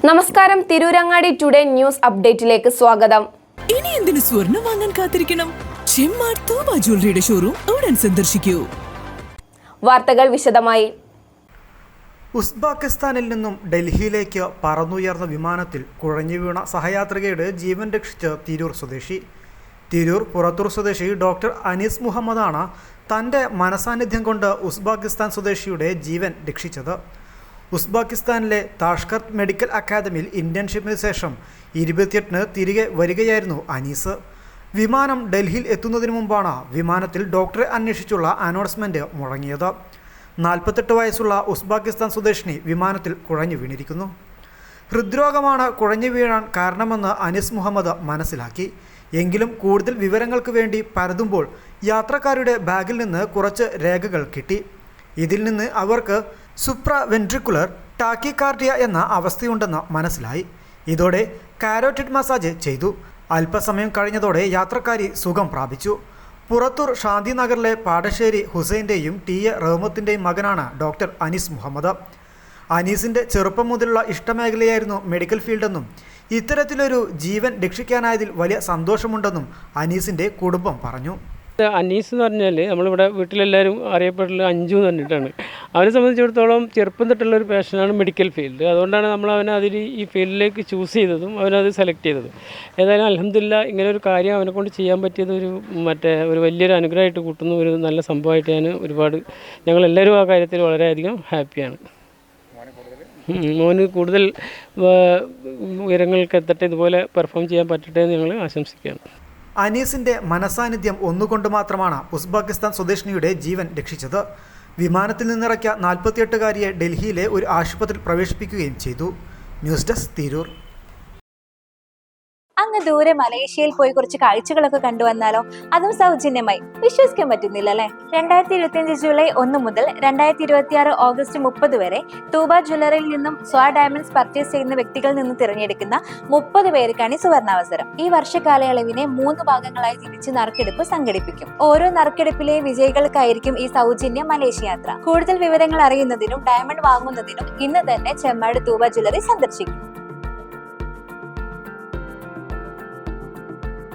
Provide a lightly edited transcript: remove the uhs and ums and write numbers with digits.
നമസ്കാരം, Tirurangadi today news അപ്ഡേറ്റിലേക്ക് സ്വാഗതം. ഇനി എന്തിനു സ്വർണം വാങ്ങാൻ കാത്തിരിക്കണം? ചെമ്മാട് തൂബ ജ്വല്ലറിയുടെ ഷോറൂം ഉടൻ സന്ദർശിക്കൂ. വാർത്തകൾ വിശദമായി. ഉസ്ബെക്കിസ്ഥാനിൽ നിന്നും ഡൽഹിയിലേക്ക് പറന്നുയർന്ന വിമാനത്തിൽ കുഴഞ്ഞു വീണ സഹയാത്രികയുടെ ജീവൻ രക്ഷിച്ച് തിരൂർ സ്വദേശി. തിരൂർ പുറത്തൂർ സ്വദേശി ഡോക്ടർ അനീസ് മുഹമ്മദാണ് തൻ്റെ മനസാന്നിധ്യം കൊണ്ട് ഉസ്ബെക്കിസ്ഥാൻ സ്വദേശിയുടെ ജീവൻ രക്ഷിച്ചത്. ഉസ്ബെക്കിസ്ഥാനിലെ താഷ്കർത്ത് മെഡിക്കൽ അക്കാദമിയിൽ ഇന്റേൺഷിപ്പിന് ശേഷം 28-ന് തിരികെ വരികയായിരുന്നു അനീസ്. വിമാനം ഡൽഹിയിൽ എത്തുന്നതിന് മുമ്പാണ് വിമാനത്തിൽ ഡോക്ടറെ അന്വേഷിച്ചുള്ള അനൗൺസ്മെൻറ്റ് മുഴങ്ങിയത്. 48 വയസ്സുള്ള ഉസ്ബെക്കിസ്ഥാൻ സ്വദേശിനി വിമാനത്തിൽ കുഴഞ്ഞു വീണിരിക്കുന്നു. ഹൃദ്രോഗമാണ് കുഴഞ്ഞു വീഴാൻ കാരണമെന്ന് അനീസ് മുഹമ്മദ് മനസ്സിലാക്കി. എങ്കിലും കൂടുതൽ വിവരങ്ങൾക്ക് വേണ്ടി പരതുമ്പോൾ യാത്രക്കാരുടെ ബാഗിൽ നിന്ന് കുറച്ച് രേഖകൾ കിട്ടി. ഇതിൽ നിന്ന് അവർക്ക് സുപ്രാവെൻട്രിക്കുലർ ടാക്കികാർഡിയ എന്ന അവസ്ഥയുണ്ടെന്ന് മനസ്സിലായി. ഇതോടെ കാരോറ്റിഡ് മസാജ് ചെയ്തു. അല്പസമയം കഴിഞ്ഞതോടെ യാത്രക്കാരി സുഖം പ്രാപിച്ചു. പുറത്തൂർ ശാന്തിനഗറിലെ പാടശ്ശേരി ഹുസൈൻ്റെയും ടി.എ. റഹ്മത്തിൻ്റെയും മകനാണ് ഡോക്ടർ അനീസ് മുഹമ്മദ്. അനീസിൻ്റെ ചെറുപ്പം മുതലുള്ള ഇഷ്ടമേഖലയായിരുന്നു മെഡിക്കൽ ഫീൽഡെന്നും ഇത്തരത്തിലൊരു ജീവൻ രക്ഷിക്കാനായതിൽ വലിയ സന്തോഷമുണ്ടെന്നും അനീസിൻ്റെ കുടുംബം പറഞ്ഞു. അനീസ് എന്ന് പറഞ്ഞാൽ നമ്മളിവിടെ വീട്ടിലെല്ലാവരും അറിയപ്പെട്ടുള്ള അഞ്ചു എന്ന് പറഞ്ഞിട്ടാണ്. അവനെ സംബന്ധിച്ചിടത്തോളം ചെറുപ്പം തൊട്ടുള്ള ഒരു പാഷനാണ് മെഡിക്കൽ ഫീൽഡ്. അതുകൊണ്ടാണ് നമ്മൾ അവനെ ഈ ഫീൽഡിലേക്ക് ചൂസ് ചെയ്തതും അവനത് സെലക്ട് ചെയ്തതും. ഏതായാലും അൽഹംദുലില്ലാഹ് ഇങ്ങനെ ഒരു കാര്യം അവനെ കൊണ്ട് ചെയ്യാൻ പറ്റിയത് ഒരു വലിയൊരു അനുഗ്രഹമായിട്ട് കൂട്ടുന്ന ഒരു നല്ല സംഭവമായിട്ട് ഞങ്ങളെല്ലാവരും ആ കാര്യത്തിൽ വളരെയധികം ഹാപ്പിയാണ്. മോന് കൂടുതൽ ഉയരങ്ങൾക്ക് എത്തട്ടെ, ഇതുപോലെ പെർഫോം ചെയ്യാൻ പറ്റട്ടെ എന്ന് ഞങ്ങൾ ആശംസിക്കുകയാണ്. അനീസിൻ്റെ മനസാന്നിധ്യം ഒന്നുകൊണ്ട് മാത്രമാണ് ഉസ്ബെക്കിസ്ഥാൻ സ്വദേശിനിയുടെ ജീവൻ രക്ഷിച്ചത്. വിമാനത്തിൽ നിന്നിറക്കിയ 48-കാരിയെ ഡൽഹിയിലെ ഒരു ആശുപത്രിയിൽ പ്രവേശിപ്പിക്കുകയും ചെയ്തു. News desk Tirur. അങ്ങ് ദൂരെ മലേഷ്യയിൽ പോയി കുറച്ച് കാഴ്ചകളൊക്കെ കണ്ടുവന്നാലോ? അതും സൗജന്യമായി. വിശ്വസിക്കാൻ പറ്റുന്നില്ല അല്ലേ? 2025 ജൂലൈ 1 മുതൽ 2026 ഓഗസ്റ്റ് 30 വരെ തൂബ ജ്വല്ലറിയിൽ നിന്നും സ്വാ ഡയമണ്ട്സ് പർച്ചേസ് ചെയ്യുന്ന വ്യക്തികളിൽ നിന്ന് തിരഞ്ഞെടുക്കുന്ന 30 പേർക്കാണ് ഈ സുവർണാവസരം. ഈ വർഷകാലയളവിനെ 3 ഭാഗങ്ങളായി തിരിച്ച് നറുക്കെടുപ്പ് സംഘടിപ്പിക്കും. ഓരോ നറുക്കെടുപ്പിലെ വിജയികൾക്കായിരിക്കും ഈ സൗജന്യ മലേഷ്യ യാത്ര. കൂടുതൽ വിവരങ്ങൾ അറിയുന്നതിനും ഡയമണ്ട് വാങ്ങുന്നതിനും ഇന്ന് തന്നെ ചെമ്മാട് തൂബ ജ്വല്ലറി സന്ദർശിക്കും.